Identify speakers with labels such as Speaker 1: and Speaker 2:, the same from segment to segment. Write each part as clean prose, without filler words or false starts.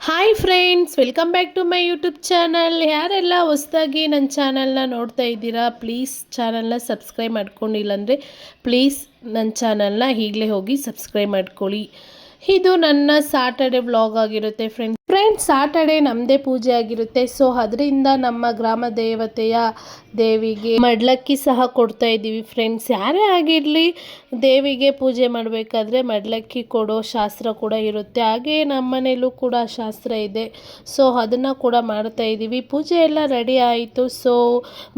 Speaker 1: Hi friends, welcome back to my YouTube channel. ಯಾರೆಲ್ಲ ಹೊಸದಾಗಿ ನನ್ನ ಚಾನಲ್ನ ನೋಡ್ತಾ ಇದ್ದೀರಾ, ಪ್ಲೀಸ್ ಚಾನಲ್ನ ಸಬ್ಸ್ಕ್ರೈಬ್ ಮಾಡ್ಕೊಂಡಿಲ್ಲ ಅಂದರೆ ಪ್ಲೀಸ್ ನನ್ನ ಚಾನಲ್ನ ಈಗಲೇ ಹೋಗಿ ಸಬ್ಸ್ಕ್ರೈಬ್ ಮಾಡ್ಕೊಳ್ಳಿ. ಇದು ನನ್ನ ಸಾಟರ್ಡೆ ವ್ಲಾಗ್ ಆಗಿರುತ್ತೆ ಫ್ರೆಂಡ್ಸ್. ಸಾಟರ್ಡೆ ನಮ್ಮದೇ ಪೂಜೆ ಆಗಿರುತ್ತೆ. ಸೊ ಅದರಿಂದ ನಮ್ಮ ಗ್ರಾಮ ದೇವತೆಯ ದೇವಿಗೆ ಮಡ್ಲಕ್ಕಿ ಸಹ ಕೊಡ್ತಾ ಇದ್ದೀವಿ ಫ್ರೆಂಡ್ಸ್. ಯಾರೇ ಆಗಿರಲಿ ದೇವಿಗೆ ಪೂಜೆ ಮಾಡಬೇಕಾದ್ರೆ ಮಡ್ಲಕ್ಕಿ ಕೊಡೋ ಶಾಸ್ತ್ರ ಕೂಡ ಇರುತ್ತೆ. ಹಾಗೆ ನಮ್ಮ ಮನೇಲೂ ಕೂಡ ಶಾಸ್ತ್ರ ಇದೆ. ಸೊ ಅದನ್ನು ಕೂಡ ಮಾಡ್ತಾ ಇದ್ದೀವಿ. ಪೂಜೆ ಎಲ್ಲ ರೆಡಿ ಆಯಿತು. ಸೊ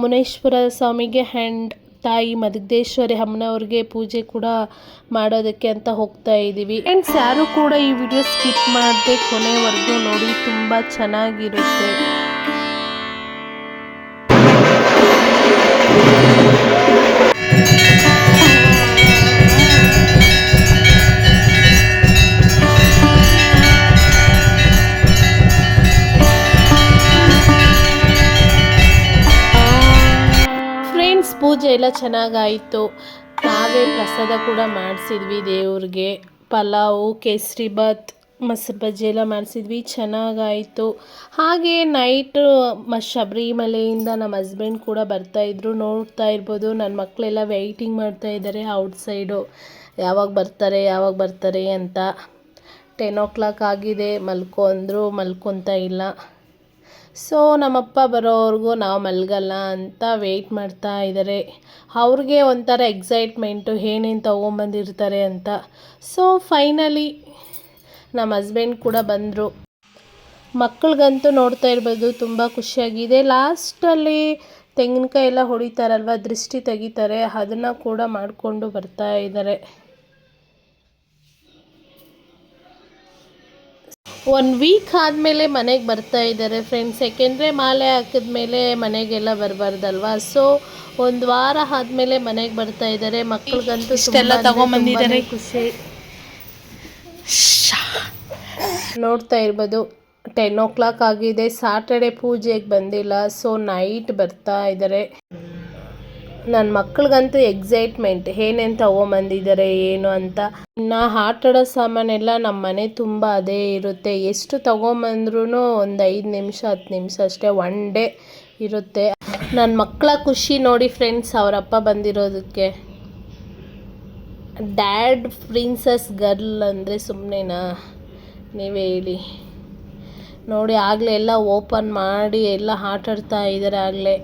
Speaker 1: ಮುನೇಶ್ವರ ಸ್ವಾಮಿಗೆ ಹ್ಯಾಂಡ್ ತಾಯಿ ಮದಗದೇಶ್ವರಿ ಅಮ್ಮನವ್ರಿಗೆ ಪೂಜೆ ಕೂಡ ಮಾಡೋದಕ್ಕೆ ಅಂತ ಹೋಗ್ತಾ ಇದ್ದೀವಿ ಫ್ರೆಂಡ್ಸ್. ಯಾರು ಕೂಡ ಈ ವಿಡಿಯೋ ಸ್ಕಿಪ್ ಮಾಡದೆ ಕೊನೆವರೆಗೂ ನೋಡಿ, ತುಂಬ ಚೆನ್ನಾಗಿರುತ್ತೆ. ಫ್ರೆಂಡ್ಸ್, ಪೂಜೆ ಎಲ್ಲ ಚೆನ್ನಾಗಾಯಿತು. ನಾವೇ ಪ್ರಸಾದ ಕೂಡ ಮಾಡಿಸಿದ್ವಿ ದೇವ್ರಿಗೆ. ಪಲಾವು, ಕೇಸರಿಬಾತ್, ಮೊಸರು ಬಜ್ಜಿ ಎಲ್ಲ ಮಾಡಿಸಿದ್ವಿ, ಚೆನ್ನಾಗಾಯಿತು. ಹಾಗೆ ನೈಟು ಶಬರಿಮಲೆಯಿಂದ ನಮ್ಮ ಹಸ್ಬೆಂಡ್ ಕೂಡ ಬರ್ತಾಯಿದ್ರು. ನೋಡ್ತಾ ಇರ್ಬೋದು, ನನ್ನ ಮಕ್ಕಳೆಲ್ಲ ವೆಯ್ಟಿಂಗ್ ಮಾಡ್ತಾಯಿದ್ದಾರೆ ಔಟ್ಸೈಡು, ಯಾವಾಗ ಬರ್ತಾರೆ ಅಂತ. 10 o'clock ಆಗಿದೆ, ಮಲ್ಕೊ ಅಂದರು, ಮಲ್ಕೊತಾ ಇಲ್ಲ. ಸೊ ನಮ್ಮಪ್ಪ ಬರೋವರೆಗೂ ನಾವು ಮಲಗಲ್ಲ ಅಂತ ವೆಯ್ಟ್ ಮಾಡ್ತಾ ಇದ್ದಾರೆ. ಅವ್ರಿಗೆ ಒಂಥರ ಎಕ್ಸೈಟ್ಮೆಂಟು, ಏನೇನು ತೊಗೊಂಬಂದಿರ್ತಾರೆ ಅಂತ. ಸೊ ಫೈನಲಿ ನಮ್ಮ ಹಸ್ಬೆಂಡ್ ಕೂಡ ಬಂದರು. ಮಕ್ಕಳಿಗಂತೂ ನೋಡ್ತಾ ಇರ್ಬೋದು, ತುಂಬ ಖುಷಿಯಾಗಿದೆ. ಲಾಸ್ಟಲ್ಲಿ ತೆಂಗಿನಕಾಯಿ ಎಲ್ಲ ಹೊಡಿತಾರಲ್ವ, ದೃಷ್ಟಿ ತೆಗಿತಾರೆ, ಅದನ್ನು ಕೂಡ ಮಾಡಿಕೊಂಡು ಬರ್ತಾ ಇದ್ದಾರೆ. 1 ವೀಕ್ ಆದಮೇಲೆ ಮನೆಗೆ ಬರ್ತಾ ಇದ್ದಾರೆ ಫ್ರೆಂಡ್ಸ್. ಯಾಕೆಂದರೆ ಮಾಲೆ ಹಾಕಿದ್ಮೇಲೆ ಮನೆಗೆಲ್ಲ ಬರಬಾರ್ದಲ್ವ. ಸೊ 1 ವಾರ ಆದಮೇಲೆ ಮನೆಗೆ ಬರ್ತಾ ಇದ್ದಾರೆ. ಮಕ್ಕಳಿಗಂತೂ ಇಷ್ಟೆಲ್ಲ ತಗೊಂಬಂದಿದ್ದಾರೆ, ಖುಷಿ. ನೋಡ್ತಾ ಇರ್ಬೋದು, 10 o'clock ಆಗಿದೆ. ಸಾಟರ್ಡೆ ಪೂಜೆಗೆ ಬಂದಿಲ್ಲ. ಸೊ ನೈಟ್ ಬರ್ತಾ ಇದ್ದಾರೆ. ನನ್ನ ಮಕ್ಕಳಿಗಂತೂ ಎಕ್ಸೈಟ್ಮೆಂಟ್, ಏನೇನು ತೊಗೊಂಬಂದಿದ್ದಾರೆ ಏನು ಅಂತ. ಇನ್ನು ಆಟಾಡೋ ಸಾಮಾನೆಲ್ಲ ನಮ್ಮ ಮನೆ ತುಂಬ ಅದೇ ಇರುತ್ತೆ. ಎಷ್ಟು ತೊಗೊಂಬಂದ್ರೂ ಒಂದು 5 ನಿಮಿಷ 10 ನಿಮಿಷ ಅಷ್ಟೇ, 1 ಡೇ ಇರುತ್ತೆ. ನನ್ನ ಮಕ್ಕಳ ಖುಷಿ ನೋಡಿ ಫ್ರೆಂಡ್ಸ್, ಅವರಪ್ಪ ಬಂದಿರೋದಕ್ಕೆ. ಡ್ಯಾಡ್ ಪ್ರಿನ್ಸಸ್ ಗರ್ಲ್ ಅಂದರೆ ಸುಮ್ಮನೆನಾ, ನೀವೇ ಹೇಳಿ. ನೋಡಿ, ಆಗಲೇ ಎಲ್ಲ ಓಪನ್ ಮಾಡಿ ಎಲ್ಲ ಆಟಾಡ್ತಾ ಇದ್ದಾರೆ ಆಗಲೇ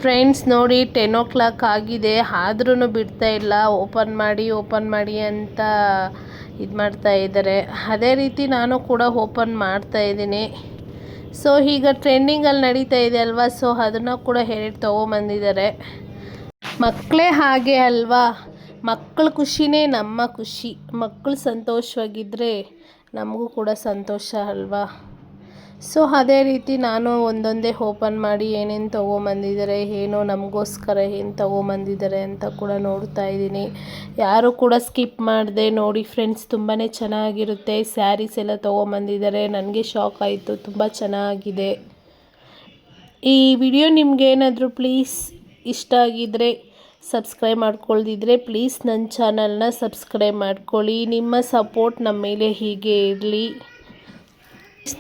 Speaker 1: ಫ್ರೆಂಡ್ಸ್. ನೋಡಿ, 10 o'clock ಆಗಿದೆ, ಆದ್ರೂ ಬಿಡ್ತಾ ಇಲ್ಲ. ಓಪನ್ ಮಾಡಿ ಅಂತ ಇದು ಮಾಡ್ತಾ ಇದ್ದಾರೆ. ಅದೇ ರೀತಿ ನಾನು ಕೂಡ ಓಪನ್ ಮಾಡ್ತಾ ಇದ್ದೀನಿ. ಸೊ ಈಗ ಟ್ರೆಂಡಿಂಗಲ್ಲಿ ನಡೀತಾ ಇದೆ ಅಲ್ವಾ, ಸೊ ಅದನ್ನು ಕೂಡ ಹೇಳಿ ತೊಗೊಂಬಂದಿದ್ದಾರೆ. ಮಕ್ಕಳೇ ಹಾಗೆ ಅಲ್ವಾ, ಮಕ್ಕಳ ಖುಷಿನೇ ನಮ್ಮ ಖುಷಿ. ಮಕ್ಕಳು ಸಂತೋಷವಾಗಿದ್ದರೆ ನಮಗೂ ಕೂಡ ಸಂತೋಷ ಅಲ್ವಾ. ಸೊ ಅದೇ ರೀತಿ ನಾನು ಒಂದೊಂದೇ ಓಪನ್ ಮಾಡಿ ಏನೇನು ತೊಗೊಂಬಂದಿದ್ದಾರೆ, ಏನೋ ನಮಗೋಸ್ಕರ ಏನು ತೊಗೊಂಬಂದಿದ್ದಾರೆ ಅಂತ ಕೂಡ ನೋಡ್ತಾ ಇದ್ದೀನಿ. ಯಾರು ಕೂಡ ಸ್ಕಿಪ್ ಮಾಡಿದೆ ನೋಡಿ ಫ್ರೆಂಡ್ಸ್, ತುಂಬಾ ಚೆನ್ನಾಗಿರುತ್ತೆ. ಸ್ಯಾರೀಸ್ ಎಲ್ಲ ತೊಗೊಂಬಂದಿದ್ದಾರೆ, ನನಗೆ ಶಾಕ್ ಆಯಿತು, ತುಂಬ ಚೆನ್ನಾಗಿದೆ. ಈ ವಿಡಿಯೋ ನಿಮಗೇನಾದರೂ ಪ್ಲೀಸ್ ಇಷ್ಟ ಆಗಿದ್ದರೆ, ಸಬ್ಸ್ಕ್ರೈಬ್ ಮಾಡ್ಕೊಳ್ದಿದ್ರೆ ಪ್ಲೀಸ್ ನನ್ನ ಚಾನಲ್ನ ಸಬ್ಸ್ಕ್ರೈಬ್ ಮಾಡ್ಕೊಳ್ಳಿ. ನಿಮ್ಮ ಸಪೋರ್ಟ್ ನಮ್ಮ ಮೇಲೆ ಹೀಗೆ ಇರಲಿ.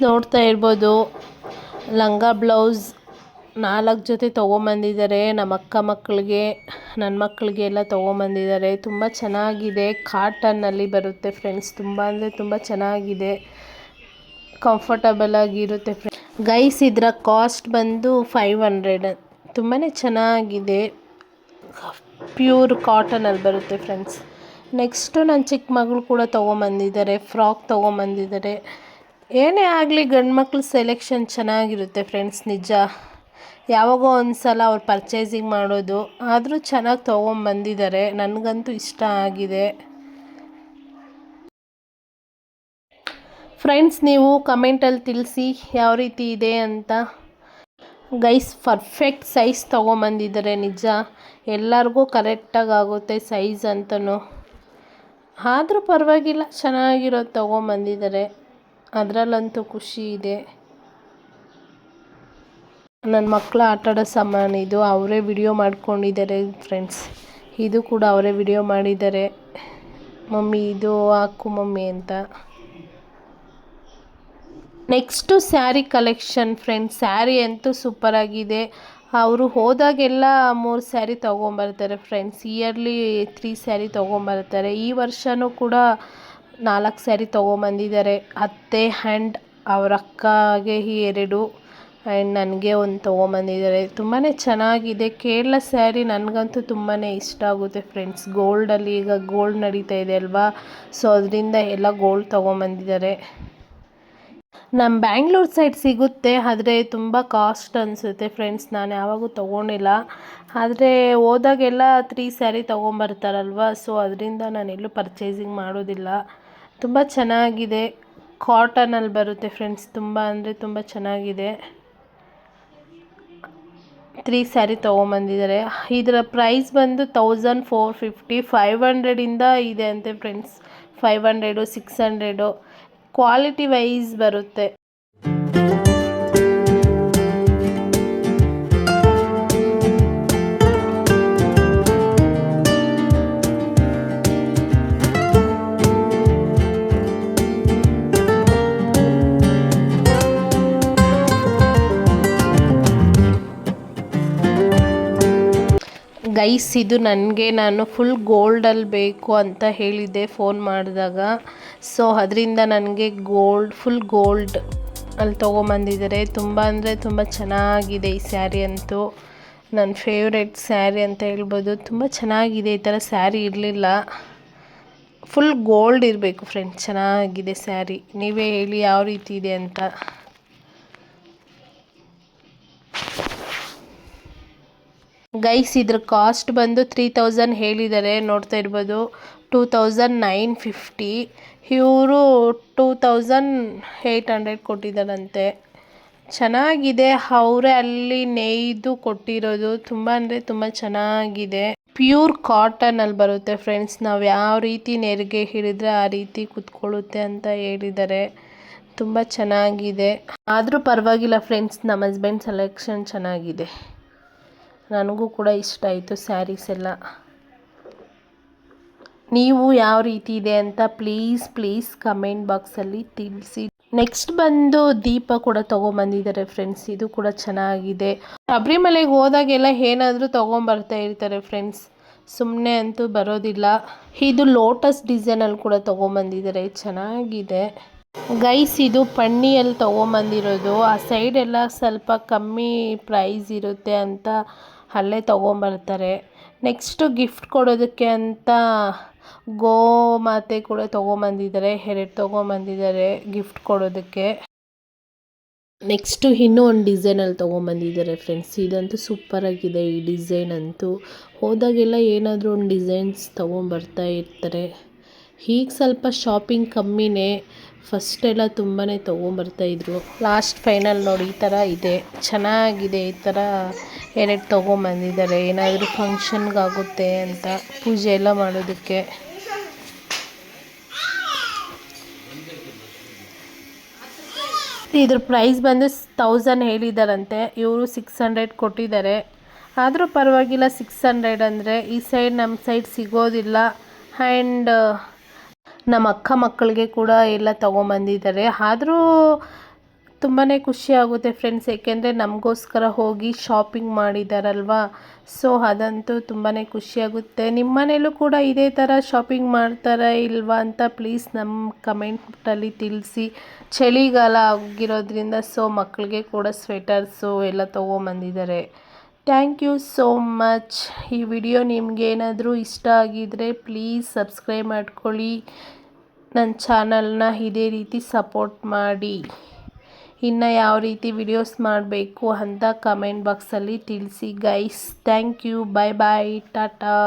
Speaker 1: ನೋಡ್ತಾ ಇರ್ಬೋದು, ಲಂಗ ಬ್ಲೌಸ್ 4 ಜೊತೆ ತೊಗೊಂಬಂದಿದ್ದಾರೆ. ನಮ್ಮ ಅಕ್ಕ ಮಕ್ಕಳಿಗೆ, ನನ್ನ ಮಕ್ಕಳಿಗೆ ಎಲ್ಲ ತೊಗೊಂಬಂದಿದ್ದಾರೆ. ತುಂಬ ಚೆನ್ನಾಗಿದೆ, ಕಾಟನ್ನಲ್ಲಿ ಬರುತ್ತೆ ಫ್ರೆಂಡ್ಸ್. ತುಂಬ ಅಂದರೆ ತುಂಬ ಚೆನ್ನಾಗಿದೆ, ಕಂಫರ್ಟಬಲ್ ಆಗಿರುತ್ತೆ ಗೈಸ್. ಇದರ ಕಾಸ್ಟ್ ಬಂದು 500. ತುಂಬಾ ಚೆನ್ನಾಗಿದೆ, ಪ್ಯೂರ್ ಕಾಟನಲ್ಲಿ ಬರುತ್ತೆ ಫ್ರೆಂಡ್ಸ್. ನೆಕ್ಸ್ಟು ನನ್ನ ಚಿಕ್ಕ ಮಗಳು ಕೂಡ ತೊಗೊಂಬಂದಿದ್ದಾರೆ, ಫ್ರಾಕ್ ತೊಗೊಂಬಂದಿದ್ದಾರೆ. ಏನೇ ಆಗಲಿ ಗಂಡು ಮಕ್ಳ ಸೆಲೆಕ್ಷನ್ ಚೆನ್ನಾಗಿರುತ್ತೆ ಫ್ರೆಂಡ್ಸ್, ನಿಜ. ಯಾವಾಗೋ ಒಂದು ಸಲ ಅವ್ರು ಪರ್ಚೇಸಿಂಗ್ ಮಾಡೋದು, ಆದರೂ ಚೆನ್ನಾಗಿ ತೊಗೊಂಬಂದಿದ್ದಾರೆ. ನನಗಂತೂ ಇಷ್ಟ ಆಗಿದೆ ಫ್ರೆಂಡ್ಸ್. ನೀವು ಕಮೆಂಟಲ್ಲಿ ತಿಳಿಸಿ ಯಾವ ರೀತಿ ಇದೆ ಅಂತ. ಗೈಸ್, ಪರ್ಫೆಕ್ಟ್ ಸೈಜ್ ತೊಗೊಂಬಂದಿದ್ದಾರೆ, ನಿಜ. ಎಲ್ಲರಿಗೂ ಕರೆಕ್ಟಾಗಿ ಆಗುತ್ತೆ ಸೈಜ್ ಅಂತಲೂ. ಆದರೂ ಪರವಾಗಿಲ್ಲ, ಚೆನ್ನಾಗಿರೋದು ತೊಗೊಂಬಂದಿದ್ದಾರೆ. ಅದರಲ್ಲಂತೂ ಖುಷಿ ಇದೆ. ನನ್ನ ಮಕ್ಕಳ ಆಟಾಡೋ ಸಾಮಾನಿದು, ಅವರೇ ವಿಡಿಯೋ ಮಾಡ್ಕೊಂಡಿದ್ದಾರೆ ಫ್ರೆಂಡ್ಸ್. ಇದು ಕೂಡ ಅವರೇ ವಿಡಿಯೋ ಮಾಡಿದ್ದಾರೆ, ಮಮ್ಮಿ ಇದು ಹಾಕು ಮಮ್ಮಿ ಅಂತ. Next sari collection friends. Sari ಅಂತೂ ಸೂಪರಾಗಿದೆ. ಅವರು ಹೋದಾಗೆಲ್ಲ 3 ಸ್ಯಾರಿ ತೊಗೊಂಬರ್ತಾರೆ ಫ್ರೆಂಡ್ಸ್. ಇಯರ್ಲಿ 3 ಸ್ಯಾರಿ ತೊಗೊಂಬರ್ತಾರೆ. ಈ ವರ್ಷವೂ ಕೂಡ 4 ಸ್ಯಾರಿ ತೊಗೊಂಬಂದಿದ್ದಾರೆ. ಅತ್ತೆ ಆ್ಯಂಡ್ ಅವ್ರ ಅಕ್ಕಗೆ 2 ಆ್ಯಂಡ್ ನನಗೆ 1 ತೊಗೊಂಬಂದಿದ್ದಾರೆ. ತುಂಬಾ ಚೆನ್ನಾಗಿದೆ. ಕೇರಳ ಸ್ಯಾರಿ ನನಗಂತೂ ತುಂಬಾ ಇಷ್ಟ ಆಗುತ್ತೆ ಫ್ರೆಂಡ್ಸ್. ಗೋಲ್ಡಲ್ಲಿ ಈಗ ಗೋಲ್ಡ್ ನಡೀತಾ ಇದೆ ಅಲ್ವಾ, ಸೊ ಅದರಿಂದ ಎಲ್ಲ ಗೋಲ್ಡ್ ತೊಗೊಂಬಂದಿದ್ದಾರೆ. ನಮ್ಮ ಬ್ಯಾಂಗ್ಳೂರ್ ಸೈಡ್ ಸಿಗುತ್ತೆ, ಆದರೆ ತುಂಬ ಕಾಸ್ಟ್ ಅನಿಸುತ್ತೆ ಫ್ರೆಂಡ್ಸ್. ನಾನು ಯಾವಾಗೂ ತೊಗೊಂಡಿಲ್ಲ, ಆದರೆ ಹೋದಾಗೆಲ್ಲ 3 ಸ್ಯಾರಿ ತೊಗೊಂಬರ್ತಾರಲ್ವ, ಸೊ ಅದರಿಂದ ನಾನೆಲ್ಲೂ ಪರ್ಚೇಸಿಂಗ್ ಮಾಡೋದಿಲ್ಲ. ತುಂಬ ಚೆನ್ನಾಗಿದೆ. ಕಾಟನಲ್ಲಿ ಬರುತ್ತೆ ಫ್ರೆಂಡ್ಸ್. ತುಂಬ ಅಂದರೆ ತುಂಬ ಚೆನ್ನಾಗಿದೆ. 3 ಸ್ಯಾರಿ ತೊಗೊಂಬಂದಿದ್ದಾರೆ. ಇದರ ಪ್ರೈಸ್ ಬಂದು 1450, 500ಇಂದ ಇದೆ ಅಂತೆ ಫ್ರೆಂಡ್ಸ್. 500, 600 ಕ್ವಾಲಿಟಿ ವೈಸ್ ಬರುತ್ತೆ. ಗೈಸ್, ಇದು ನನಗೆ, ನಾನು ಫುಲ್ ಗೋಲ್ಡಲ್ಲಿ ಬೇಕು ಅಂತ ಹೇಳಿದ್ದೆ ಫೋನ್ ಮಾಡಿದಾಗ. ಸೊ ಅದರಿಂದ ನನಗೆ ಫುಲ್ ಗೋಲ್ಡ್ ಅಲ್ಲಿ ತೊಗೊಂಬಂದಿದ್ದಾರೆ. ತುಂಬ ಅಂದರೆ ತುಂಬ ಚೆನ್ನಾಗಿದೆ ಈ ಸ್ಯಾರಿ ಅಂತೂ. ನನ್ನ ಫೇವ್ರೆಟ್ ಸ್ಯಾರಿ ಅಂತ ಹೇಳ್ಬೋದು. ತುಂಬ ಚೆನ್ನಾಗಿದೆ. ಈ ಥರ ಸ್ಯಾರಿ ಇರಲಿಲ್ಲ. ಫುಲ್ ಗೋಲ್ಡ್ ಇರಬೇಕು ಫ್ರೆಂಡ್ಸ್. ಚೆನ್ನಾಗಿದೆ ಸ್ಯಾರಿ. ನೀವೇ ಹೇಳಿ ಯಾವ ರೀತಿ ಇದೆ ಅಂತ. ಗೈಸ್, ಇದ್ರ ಕಾಸ್ಟ್ ಬಂದು 3000 ಹೇಳಿದ್ದಾರೆ. ನೋಡ್ತಾ ಇರ್ಬೋದು 2950. ಇವರು 2800 ಕೊಟ್ಟಿದ್ದಾರಂತೆ. ಚೆನ್ನಾಗಿದೆ. ಅವರೇ ಅಲ್ಲಿ ನೇಯ್ದು ಕೊಟ್ಟಿರೋದು. ತುಂಬ ಅಂದರೆ ತುಂಬ ಚೆನ್ನಾಗಿದೆ. ಪ್ಯೂರ್ ಕಾಟನಲ್ಲಿ ಬರುತ್ತೆ ಫ್ರೆಂಡ್ಸ್. ನಾವು ಯಾವ ರೀತಿ ನೆರಿಗೆ ಹಿಡಿದ್ರೆ ಆ ರೀತಿ ಕುತ್ಕೊಳ್ಳುತ್ತೆ ಅಂತ ಹೇಳಿದ್ದಾರೆ. ತುಂಬ ಚೆನ್ನಾಗಿದೆ. ಆದರೂ ಪರವಾಗಿಲ್ಲ ಫ್ರೆಂಡ್ಸ್, ನಮ್ಮ ಹಸ್ಬೆಂಡ್ ಸೆಲೆಕ್ಷನ್ ಚೆನ್ನಾಗಿದೆ. ನನಗೂ ಕೂಡ ಇಷ್ಟ ಆಯಿತು ಸ್ಯಾರೀಸ್ ಎಲ್ಲ. ನೀವು ಯಾವ ರೀತಿ ಇದೆ ಅಂತ ಪ್ಲೀಸ್ ಕಮೆಂಟ್ ಬಾಕ್ಸಲ್ಲಿ ತಿಳಿಸಿ. ನೆಕ್ಸ್ಟ್ ಬಂದು ದೀಪ ಕೂಡ ತೊಗೊಂಬಂದಿದ್ದಾರೆ ಫ್ರೆಂಡ್ಸ್. ಇದು ಕೂಡ ಚೆನ್ನಾಗಿದೆ. ಶಬರಿಮಲೆಗೆ ಹೋದಾಗೆಲ್ಲ ಏನಾದರೂ ತೊಗೊಂಬರ್ತಾ ಇರ್ತಾರೆ ಫ್ರೆಂಡ್ಸ್. ಸುಮ್ಮನೆ ಅಂತೂ ಬರೋದಿಲ್ಲ. ಇದು ಲೋಟಸ್ ಡಿಸೈನಲ್ಲಿ ಕೂಡ ತೊಗೊಂಬಂದಿದ್ದಾರೆ. ಚೆನ್ನಾಗಿದೆ. ಗೈಸ್, ಇದು ಪಣ್ಣಿಯಲ್ಲಿ ತೊಗೊಂಬಂದಿರೋದು. ಆ ಸೈಡ್ ಎಲ್ಲ ಸ್ವಲ್ಪ ಕಮ್ಮಿ ಪ್ರೈಸ್ ಇರುತ್ತೆ ಅಂತ ಅಲ್ಲೇ ತೊಗೊಂಬರ್ತಾರೆ. ನೆಕ್ಸ್ಟು ಗಿಫ್ಟ್ ಕೊಡೋದಕ್ಕೆ ಅಂತ ಗೋಮಾತೆ ಕೂಡ ತೊಗೊಂಬಂದಿದ್ದಾರೆ. 2 ತೊಗೊಂಬಂದಿದ್ದಾರೆ ಗಿಫ್ಟ್ ಕೊಡೋದಕ್ಕೆ. ನೆಕ್ಸ್ಟು ಇನ್ನೂ ಒಂದು ಡಿಸೈನಲ್ಲಿ ತೊಗೊಂಬಂದಿದ್ದಾರೆ ಫ್ರೆಂಡ್ಸ್. ಇದಂತೂ ಸೂಪರಾಗಿದೆ ಈ ಡಿಸೈನ್ ಅಂತೂ. ಹೋದಾಗೆಲ್ಲ ಏನಾದರೂ ಒಂದು ಡಿಸೈನ್ಸ್ ತೊಗೊಂಬರ್ತಾ ಇರ್ತಾರೆ. ಈಗ ಸ್ವಲ್ಪ ಶಾಪಿಂಗ್ ಕಮ್ಮಿನೇ. ಫಸ್ಟೆಲ್ಲ ತುಂಬಾ ತೊಗೊಂಬರ್ತಾಯಿದ್ರು. ಲಾಸ್ಟ್ ಫೈನಲ್ ನೋಡಿ ಈ ಥರ ಇದೆ. ಚೆನ್ನಾಗಿದೆ. ಈ ಥರ 2 ತೊಗೊಂಬಂದಿದ್ದಾರೆ. ಏನಾದರೂ ಫಂಕ್ಷನ್ಗಾಗುತ್ತೆ ಅಂತ, ಪೂಜೆ ಎಲ್ಲ ಮಾಡೋದಕ್ಕೆ. ಇದ್ರ ಪ್ರೈಸ್ ಬಂದು 1000 ಹೇಳಿದಾರಂತೆ. ಇವರು 600 ಕೊಟ್ಟಿದ್ದಾರೆ. ಆದರೂ ಪರವಾಗಿಲ್ಲ. 600 ಅಂದರೆ ಈ ಸೈಡ್ ನಮ್ಮ ಸೈಡ್ ಸಿಗೋದಿಲ್ಲ. ಆ್ಯಂಡ್ ನಮ್ಮ ಅಕ್ಕ ಮಕ್ಕಳಿಗೆ ಕೂಡ ಎಲ್ಲ ತೊಗೊಂಬಂದಿದ್ದಾರೆ. ಆದರೂ ತುಂಬಾ ಖುಷಿ ಆಗುತ್ತೆ ಫ್ರೆಂಡ್ಸ್. ಏಕೆಂದರೆ ನಮಗೋಸ್ಕರ ಹೋಗಿ ಶಾಪಿಂಗ್ ಮಾಡಿದಾರಲ್ವ, ಸೊ ಅದಂತೂ ತುಂಬಾ ಖುಷಿಯಾಗುತ್ತೆ. ನಿಮ್ಮ ಮನೇಲೂ ಕೂಡ ಇದೇ ಥರ ಶಾಪಿಂಗ್ ಮಾಡ್ತಾರಾ ಇಲ್ವಾ ಅಂತ ಪ್ಲೀಸ್ ನಮ್ಮ ಕಮೆಂಟಲ್ಲಿ ತಿಳಿಸಿ. ಚಳಿಗಾಲ ಆಗಿರೋದ್ರಿಂದ ಸೊ ಮಕ್ಕಳಿಗೆ ಕೂಡ ಸ್ವೆಟರ್ಸು ಎಲ್ಲ ತೊಗೊಂಬಂದಿದ್ದಾರೆ. Thank you so much. ಈ ವಿಡಿಯೋ ನಿಮಗೇನಾದರೂ ಇಷ್ಟ ಆಗಿದ್ದರೆ ಪ್ಲೀಸ್ ಸಬ್ಸ್ಕ್ರೈಬ್ ಮಾಡ್ಕೊಳ್ಳಿ. ನನ್ನ ಚಾನಲ್ನ ಇದೇ ರೀತಿ ಸಪೋರ್ಟ್ ಮಾಡಿ. ಇನ್ನು ಯಾವ ರೀತಿ ವಿಡಿಯೋಸ್ ಮಾಡಬೇಕು ಅಂತ ಕಮೆಂಟ್ ಬಾಕ್ಸಲ್ಲಿ ತಿಳಿಸಿ guys. Thank you. Bye bye. Tata.